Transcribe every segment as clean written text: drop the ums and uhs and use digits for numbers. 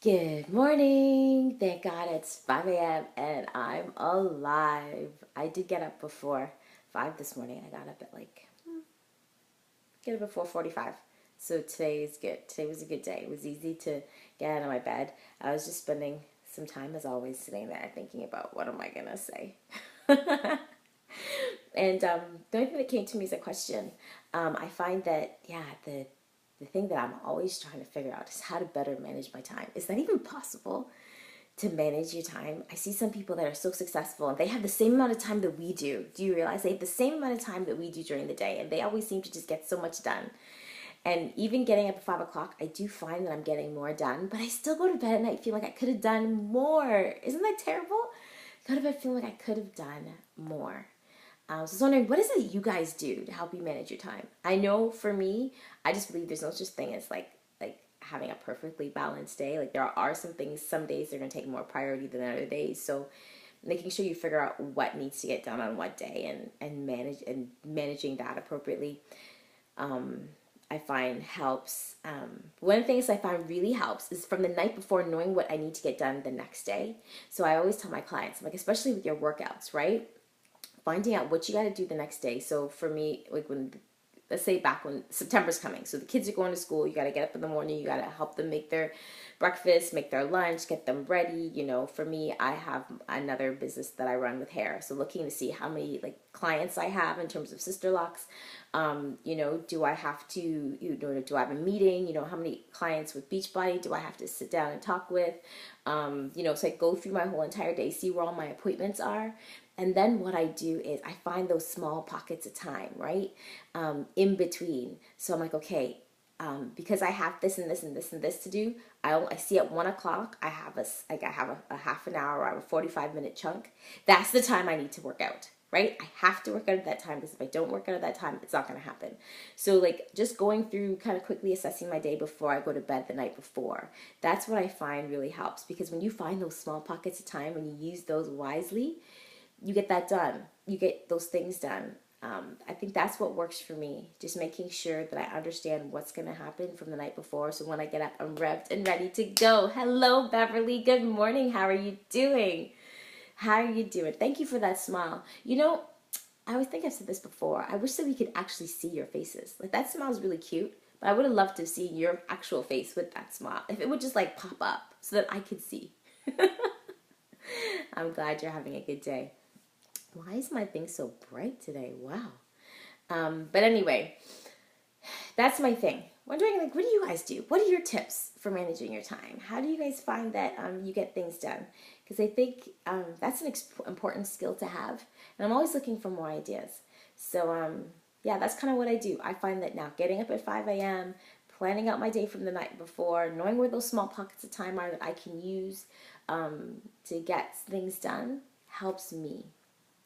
Good morning. Thank God it's 5 a.m. and I'm alive. I did get up before 5 this morning. I got up at get up at 4:45. So today is good. Today was a good day. It was easy to get out of my bed. I was just spending some time, as always, sitting there thinking about what am I going to say. And the only thing that came to me is a question. I find that, the thing that I'm always trying to figure out is how to better manage my time. Is that even possible to manage your time? I see some people that are so successful and they have the same amount of time that we do. Do you realize they have the same amount of time that we do during the day, and they always seem to just get so much done? And even getting up at 5 o'clock, I do find that I'm getting more done, but I still go to bed at night feeling like I could have done more. Isn't that terrible? Go to bed feeling like I could have done more. So I was wondering, what is it you guys do to help you manage your time? I know for me, I just believe there's no such thing as like having a perfectly balanced day. Like there are some things, some days they're going to take more priority than other days. So making sure you figure out what needs to get done on what day and managing that appropriately, I find helps. One of the things I find really helps is from the night before knowing what I need to get done the next day. So I always tell my clients, like especially with your workouts, right? Finding out what you got to do the next day. So for me, like let's say back when September's coming, so the kids are going to school, you got to get up in the morning, you got to help them make their breakfast, make their lunch, get them ready. For me, I have another business that I run with hair, so looking to see how many clients I have in terms of sister locks. Do I have to, do I have a meeting? How many clients with Beachbody do I have to sit down and talk with? So I go through my whole entire day, see where all my appointments are. And then what I do is I find those small pockets of time, right? In between. So I'm like, okay, because I have this and this and this and this to do, I see at 1 o'clock, I have a half an hour, I have a 45-minute chunk. That's the time I need to work out, right? I have to work out at that time, because if I don't work out at that time, it's not going to happen. So just going through, kind of quickly assessing my day before I go to bed the night before, that's what I find really helps, because when you find those small pockets of time, when you use those wisely, you get that done. You get those things done. I think that's what works for me. Just making sure that I understand what's going to happen from the night before. So when I get up, I'm revved and ready to go. Hello, Beverly. Good morning. How are you doing? How are you doing? Thank you for that smile. I always think I've said this before. I wish that we could actually see your faces. That smile is really cute, but I would have loved to see your actual face with that smile. If it would just pop up so that I could see. I'm glad you're having a good day. Why is my thing so bright today? Wow. But anyway, that's my thing. Wondering, what do you guys do? What are your tips for managing your time? How do you guys find that you get things done? Because I think that's an important skill to have. And I'm always looking for more ideas. So, that's kind of what I do. I find that now getting up at 5 a.m., planning out my day from the night before, knowing where those small pockets of time are that I can use to get things done helps me.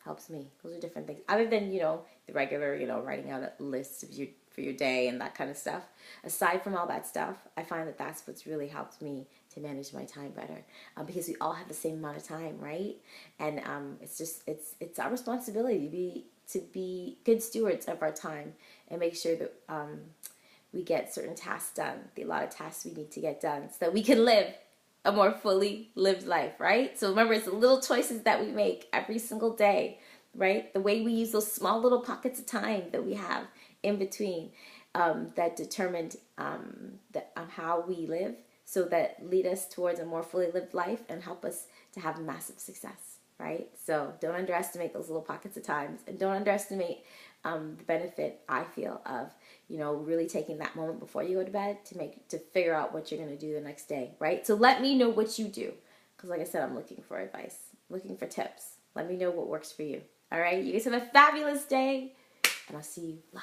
Those are different things. Other than, the regular, writing out a list for your day and that kind of stuff. Aside from all that stuff, I find that that's what's really helped me to manage my time better. Because we all have the same amount of time, right? And it's our responsibility to be good stewards of our time and make sure that we get certain tasks done, a lot of tasks we need to get done, so that we can live a more fully lived life, right? So remember, it's the little choices that we make every single day, right? The way we use those small little pockets of time that we have in between that determined how we live, so that lead us towards a more fully lived life and help us to have massive success, right? So don't underestimate those little pockets of time, and don't underestimate the benefit I feel of really taking that moment before you go to bed to figure out what you're going to do the next day, right? So let me know what you do, because like I said, I'm looking for advice, looking for tips. Let me know what works for you. All right, you guys have a fabulous day, and I'll see you live